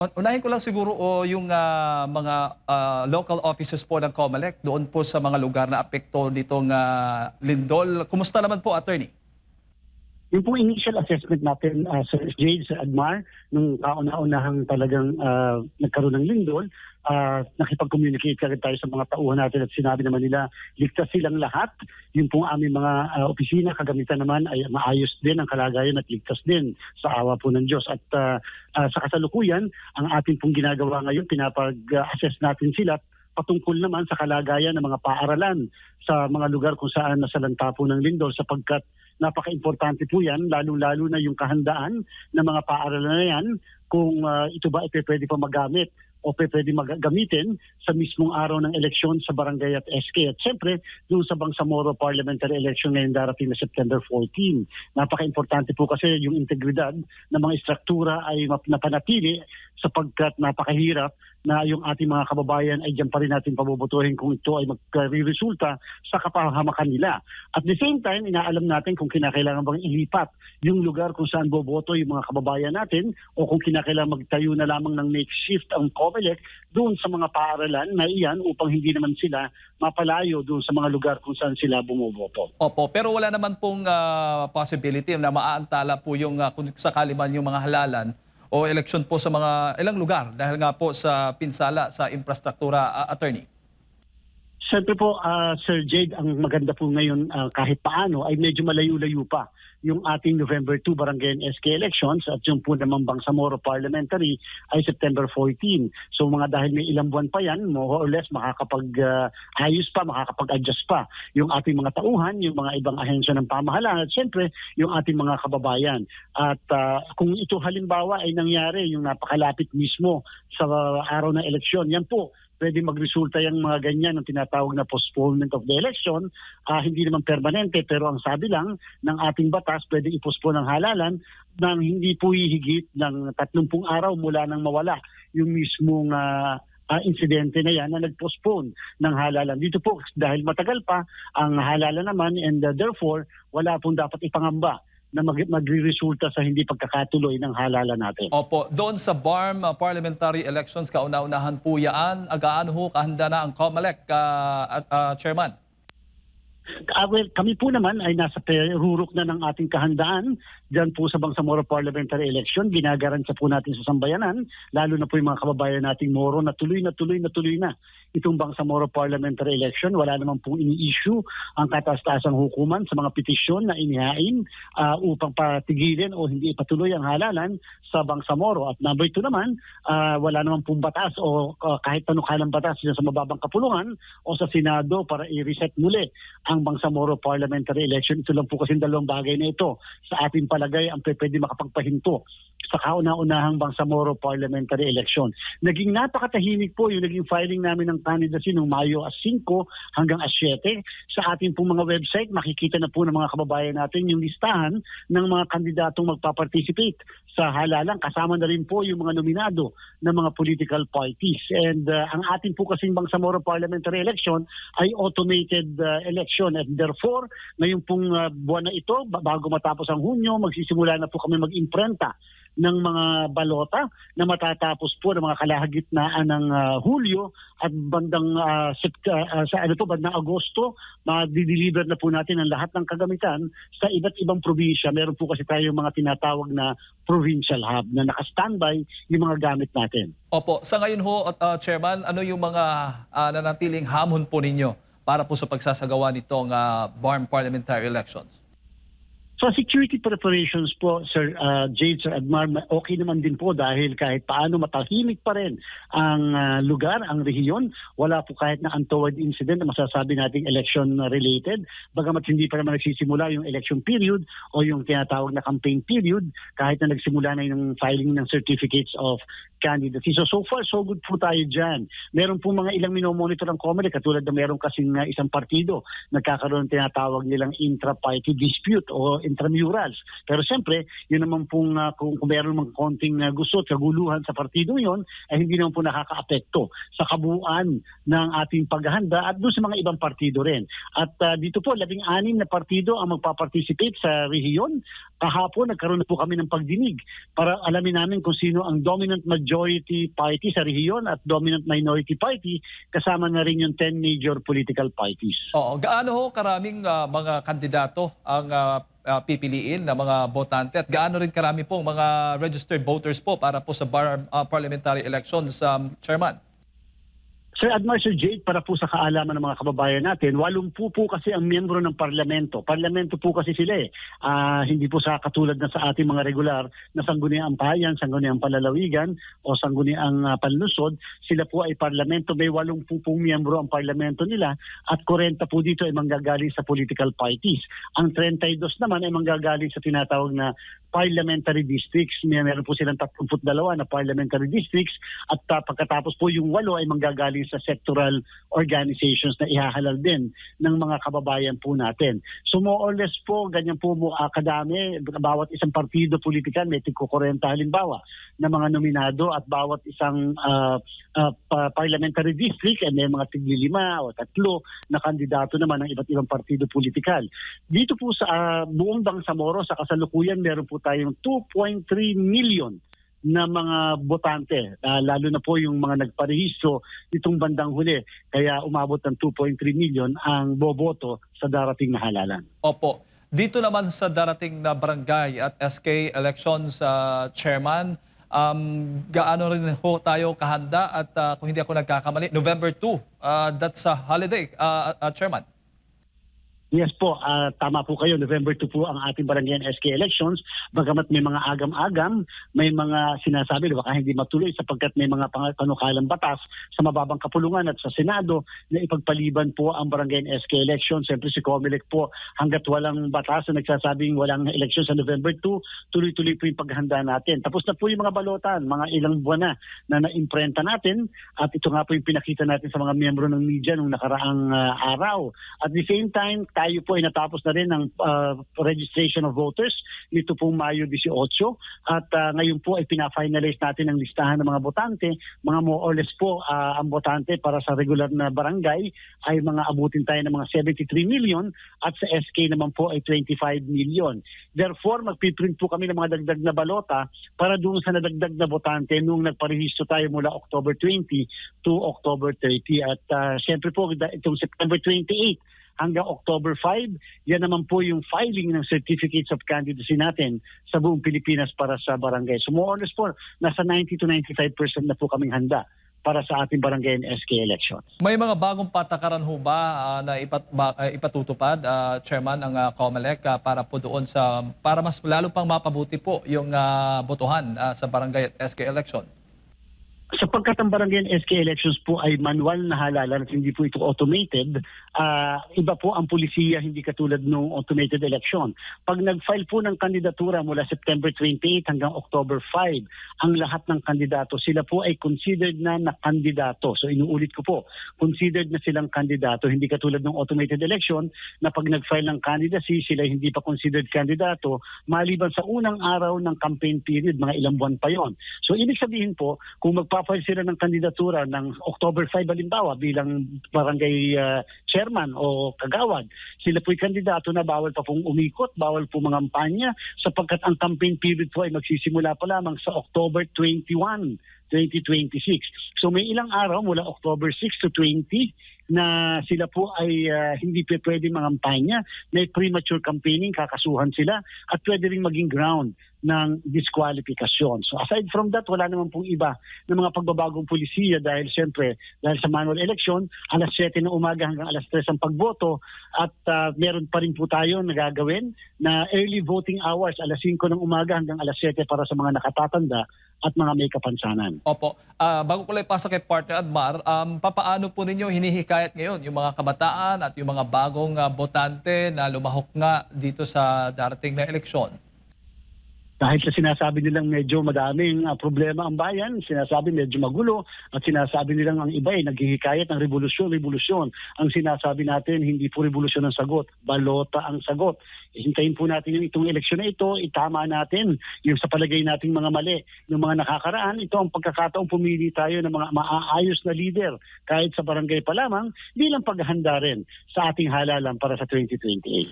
Unahin ko lang siguro yung mga local offices po ng COMELEC doon po sa mga lugar na apekto nitong lindol. Kumusta naman po, attorney? Yung pong initial assessment natin, Sir Jade, Sir Admar, nung kauna-unahang talagang nagkaroon ng lindol, nakipag-communicate kagad tayo sa mga tauhan natin at sinabi naman nila, ligtas silang lahat. Yung pong aming mga opisina, kagamitan naman ay maayos din ang kalagayan at ligtas din sa awa po ng Diyos. At sa kasalukuyan, ang ating pong ginagawa ngayon, pinapag-assess natin sila patungkol naman sa kalagayan ng mga paaralan sa mga lugar kung saan nasalanta po ng lindol sapagkat napaka-importante po yan, lalong-lalo na yung kahandaan ng mga paaralan na yan kung ito ba pwede pa magamit o pwede gamitin sa mismong araw ng eleksyon sa barangay at SK. At siyempre, doon sa Bangsamoro parliamentary election ngayon darating na September 14. Napaka-importante po kasi yung integridad ng mga istruktura ay napanatili sapagkat napakahirap na yung ating mga kababayan ay dyan pa rin natin pabubutuhin kung ito ay magre-resulta sa kapahamakan nila. At the same time, inaalam natin kung kinakailangan bang ilipat yung lugar kung saan boboto yung mga kababayan natin o kung kinakailangan magtayo na lamang ng makeshift ang COMELEC doon sa mga paaralan na iyan upang hindi naman sila mapalayo doon sa mga lugar kung saan sila bumoboto. Opo, pero wala naman pong possibility na maaantala po yung kung sakali man yung mga halalan o eleksyon po sa mga ilang lugar dahil nga po sa pinsala sa infrastruktura, attorney. Siyempre po, Sir Jade, ang maganda po ngayon kahit paano ay medyo malayo-layo pa yung ating November 2 Barangay and SK elections at yung po naman Bangsamoro Parliamentary ay September 14. So dahil may ilang buwan pa yan, more or less makakapag-ayos pa, makakapag-adjust pa yung ating mga tauhan, yung mga ibang ahensya ng pamahalaan at siyempre yung ating mga kababayan. At kung ito halimbawa ay nangyari yung napakalapit mismo sa araw ng eleksyon, yan po, pwede magresulta yung mga ganyan ng tinatawag na postponement of the election. Hindi naman permanente pero ang sabi lang ng ating batas pwede i-postpone ang halalan nang hindi po hihigit ng 30 araw mula nang mawala yung mismong insidente na yan na nag-postpone ng halalan. Dito po dahil matagal pa ang halalan naman and therefore wala pong dapat ipangamba na magre-resulta sa hindi pagkakatuloy ng halalan natin. Opo, doon sa BARM parliamentary elections, kauna-unahan po yan. Gaano ho kahanda na ang COMELEC, Chairman? Well, kami po naman ay nasa rurok na ng ating kahandaan dyan po sa Bangsamoro parliamentary election. Ginagaransa po natin sa sambayanan, lalo na po yung mga kababayan nating Moro na tuloy na itong Bangsamoro parliamentary election. Wala naman pong ini-issue ang kataas-taasang hukuman sa mga petisyon na inihain upang patigilin o hindi ipatuloy ang halalan sa Bangsamoro. At number 2 naman, wala naman pong batas o kahit panukalang batas sa mababang kapulungan o sa Senado para i-reset muli ang Bangsamoro parliamentary election. Ito lang po kasi dalawang bagay na ito sa ating palagay ang pwede makapagpahinto sa kauna-unahang Bangsamoro parliamentary election. Naging napakatahimik po yung naging filing namin ng candidacy noong Mayo 5 hanggang 7. Sa ating pong mga website, makikita na po ng mga kababayan natin yung listahan ng mga kandidatong magpa-participate sa halalan. Kasama na rin po yung mga nominado ng mga political parties. And ang ating po kasing Bangsamoro parliamentary election ay automated election. And therefore, ngayon pong buwan na ito, bago matapos ang Hunyo, magsisimula na po kami mag-imprenta ng mga balota na matatapos po ng mga kalahagitnaan ng Hulyo at bandang bandang Agosto, ma-deliver na po natin ang lahat ng kagamitan sa iba't ibang probinsya. Meron po kasi tayong mga tinatawag na provincial hub na naka-standby yung mga gamit natin. Opo, sa ngayon ho, Chairman, ano yung mga nanatiling hamon po ninyo para po sa pagsasagawa nitong BARM parliamentary elections? So security preparations po, Sir Jade, Sir Admar, okay naman din po dahil kahit paano matahimik pa rin ang lugar, ang rehiyon. Wala po kahit na untoward incident na masasabi nating election-related. Bagamat hindi pa naman nagsisimula yung election period o yung tinatawag na campaign period, kahit na nagsimula na yung filing ng certificates of candidacy. So far, so good po tayo dyan. Meron po mga ilang minomonitor ng COMELEC katulad na meron kasing isang partido nagkakaroon ng tinatawag nilang intra-party dispute o intramurals. Pero siyempre, yun naman pong kung meron mga konting gusto at kaguluhan sa partidong yon, ay hindi naman po nakakaapekto sa kabuuan ng ating paghahanda at doon sa mga ibang partido rin. At dito po, 16 na partido ang magpaparticipate sa rehiyon. Kahapon, nagkaroon na po kami ng pagdinig para alamin namin kung sino ang dominant majority party sa rehiyon at dominant minority party, kasama na rin yung 10 major political parties. Oo, gaano ho karaming mga kandidato ang pipiliin na mga botante at gaano rin karami pong mga registered voters po para po sa parliamentary elections, Chairman? Sir Admar, Sir Jade, para po sa kaalaman ng mga kababayan natin, 80 po kasi ang miyembro ng parlamento. Parlamento po kasi sila eh. Hindi po sa katulad na sa ating mga regular na sangguniang bayan, sangguniang palalawigan o sangguniang panlusod. Sila po ay parlamento. May 80 pong miyembro ang parlamento nila at 40 po dito ay manggagaling sa political parties. Ang 32 naman ay manggagaling sa tinatawag na parliamentary districts. Meron po silang 32 na parliamentary districts at pagkatapos po yung 8 ay manggagaling sa sectoral organizations na ihahalal din ng mga kababayan po natin. So more or less po, ganyan po kadami, bawat isang partido politikal may tig-40 halimbawa na mga nominado at bawat isang parliamentary district ay may mga tig-5 o 3 na kandidato naman ng iba't ibang partido politikal. Dito po sa buong Bangsamoro, sa kasalukuyan, meron po tayong 2.3 million na mga botante, lalo na po yung mga nagparehistro itong bandang huli. Kaya umabot ng 2.3 million ang boboto sa darating na halalan. Opo. Dito naman sa darating na barangay at SK elections, Chairman, gaano rin ho tayo kahanda at kung hindi ako nagkakamali, November 2, that's a holiday, Chairman. Yes po, tama po kayo. November 2 po ang ating barangay and SK elections. Bagamat may mga agam-agam, may mga sinasabi na baka hindi matuloy sapagkat may mga panukalang batas sa mababang kapulungan at sa Senado na ipagpaliban po ang barangay and SK elections. Siyempre si COMELEC po, hanggat walang batas na nagsasabing walang election sa November 2, tuloy-tuloy po yung paghahanda natin. Tapos na po yung mga balotan, mga ilang buwan na na-imprenta natin at ito nga po yung pinakita natin sa mga miyembro ng media nung nakaraang araw. At the same time, tayo po ay natapos na rin ang registration of voters nito pong Mayo 18 at ngayon po ay pina-finalize natin ang listahan ng mga botante. Mga more or less po ang botante para sa regular na barangay ay mga abutin tayo ng mga 73 million at sa SK naman po ay 25 million. Therefore, magpiprint po kami ng mga dagdag na balota para doon sa nadagdag na botante nung nagparehistro tayo mula October 20 to October 30 at siyempre po itong September 28 hanggang October 5, yan naman po yung filing ng certificates of candidacy natin sa buong Pilipinas para sa barangay. So more or less po, nasa 90 to 95% na po kaming handa para sa ating barangay and SK elections. May mga bagong patakaran ho ba na ipatutupad, Chairman, ng COMELEC para po doon para mas lalo pang mapabuti po yung botohan sa barangay at SK election? Sapagkat ang barangay and SK elections po ay manual na halalan at hindi po ito automated, iba po ang pulisiya, hindi katulad ng automated election. Pag nag-file po ng kandidatura mula September 28 hanggang October 5, ang lahat ng kandidato, sila po ay considered na kandidato. So inuulit ko po, considered na silang kandidato, hindi katulad ng automated election na pag nag-file ng candidacy, sila hindi pa considered kandidato, maliban sa unang araw ng campaign period, mga ilang buwan pa yon. So ibig sabihin po, kung magpa-file sila ng kandidatura ng October 5 halimbawa bilang barangay chairman o kagawad, sila po'y kandidato na bawal pa pong umikot, bawal po mangampanya sapagkat ang campaign period po ay magsisimula pa lamang sa October 21, 2026. So may ilang araw mula October 6 to 20 na sila po ay hindi pwede mangampanya, may premature campaigning, kakasuhan sila at pwede rin maging ground ng disqualifikasyon. So aside from that, wala naman pong iba na mga pagbabagong pulisiya dahil siyempre, dahil sa manual election, alas 7 ng umaga hanggang alas 3 ang pagboto at meron pa rin po tayo nagagawin na early voting hours, alas 5 ng umaga hanggang alas 7 para sa mga nakatatanda at mga may kapansanan. Opo. Bago ko lang ipasa kay Partner Admar, papaano po ninyo hinihikayat ngayon yung mga kabataan at yung mga bagong botante na lumahok nga dito sa darating na eleksyon? Dahil sa sinasabi nilang medyo madaming problema ang bayan, sinasabi medyo magulo, at sinasabi nilang ang iba ay naghihikayat ng revolusyon. Ang sinasabi natin, hindi po revolusyon ang sagot, balota ang sagot. Hintayin po natin itong eleksyon na ito, itama natin yung sa palagay nating mga mali. Yung mga nakakaraan, ito ang pagkakataong pumili tayo ng mga maayos na leader kahit sa barangay pa lamang bilang paghahanda rin sa ating halalan para sa 2028.